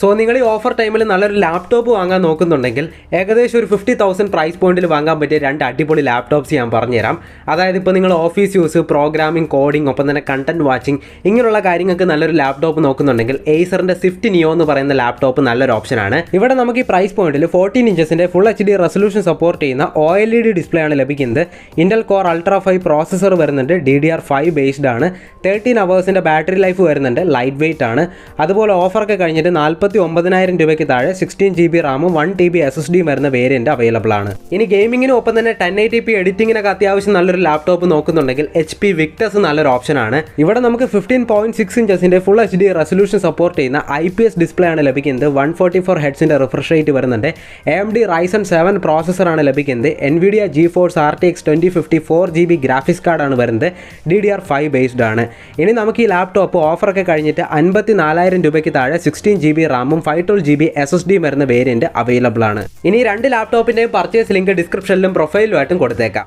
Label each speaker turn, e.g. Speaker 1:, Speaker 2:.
Speaker 1: So നിങ്ങൾ ഈ offer ടൈമിൽ നല്ലൊരു ലാപ്ടോപ്പ് വാങ്ങാൻ നോക്കുന്നുണ്ടെങ്കിൽ ഏകദേശം ഒരു 50,000 പ്രൈസ് പോയിന്റിൽ വാങ്ങാൻ പറ്റിയ 2 അടിപൊളി ലാപ്ടോപ്സ് ഞാൻ പറഞ്ഞുതരാം. അതായത് ഇപ്പോൾ നിങ്ങൾ ഓഫീസ് യൂസ്, പ്രോഗ്രാമിംഗ്, കോഡിംഗ്, ഒപ്പം തന്നെ കണ്ടന്റ് വാച്ചിങ് ഇങ്ങനെയുള്ള കാര്യങ്ങൾക്ക് നല്ലൊരു ലാപ്ടോപ്പ് നോക്കുന്നുണ്ടെങ്കിൽ ഏസറിൻ്റെ സ്വിഫ്റ്റ് നിയോ എന്ന് പറയുന്ന ലാപ്ടോപ്പ് നല്ലൊരു ഓപ്ഷനാണ്. ഇവിടെ നമുക്ക് ഈ പ്രൈസ് പോയിന്റിൽ 14 ഇഞ്ചസിൻ്റെ ഫുൾ HD റെസൊല്യൂഷൻ സപ്പോർട്ട് ചെയ്യുന്ന OLED ഡിസ്പ്ലേ ആണ് ലഭിക്കുന്നത്. ഇന്റൽ കോർ അൾട്രാ 5 പ്രോസസ്സർ വരുന്നുണ്ട്, DDR5 ബേസ്ഡ് ആണ്. 13 അവേഴ്സിൻ്റെ ബാറ്ററി ലൈഫ് വരുന്നുണ്ട്, ലൈറ്റ് വെയിറ്റ് ആണ്. അതുപോലെ ഓഫറൊക്കെ കഴിഞ്ഞിട്ട് 49,000 രൂപയ്ക്ക് താഴെ 16 GB റാമും 1 TB SSD വരുന്ന വേരിയന്റ് അവൈലബിൾ ആണ്. ഇനി ഗെയിമിങ്ങിനും ഒപ്പം തന്നെ 1080p എഡിറ്റിങ്ങിനൊക്കെ അത്യാവശ്യം നല്ലൊരു ലാപ്ടോപ്പ് നോക്കുന്നുണ്ടെങ്കിൽ HP Victus നല്ലൊരു ഓപ്ഷനാണ്. ഇവിടെ നമുക്ക് 15.6 ഇഞ്ചസിന്റെ ഫുൾ HD റെസൊല്യൂഷൻ സപ്പോർട്ട് ചെയ്യുന്ന IPS ഡിസ്പ്ലേ ആണ് ലഭിക്കുന്നത്. 144 ഹെഡ്സിന്റെ റിഫ്രഷ് റേറ്റ് വരുന്നുണ്ട്. AMD Ryzen 7 പ്രോസസ്സർ ആണ് ലഭിക്കുന്നത്. NVIDIA GeForce RTX 2050 4GB graphics card ആണ് വരുന്നത്. DDR5 ബേസ്ഡ് ആണ്. ഇനി നമുക്ക് ഈ ലാപ്ടോപ്പ് ഓഫറൊക്കെ കഴിഞ്ഞിട്ട് 54,000 രൂപയ്ക്ക് താഴെ 16 GB റാമും 512 GB SSD വരുന്ന വേരിയന്റ് അവൈലബിൾ ആണ്. ഇനി 2 ലാപ്ടോപ്പിന്റെയും പർച്ചേസ് ലിങ്ക് ഡിസ്ക്രിപ്ഷനിലും പ്രൊഫൈലുമായിട്ടും കൊടുത്തേക്കാം.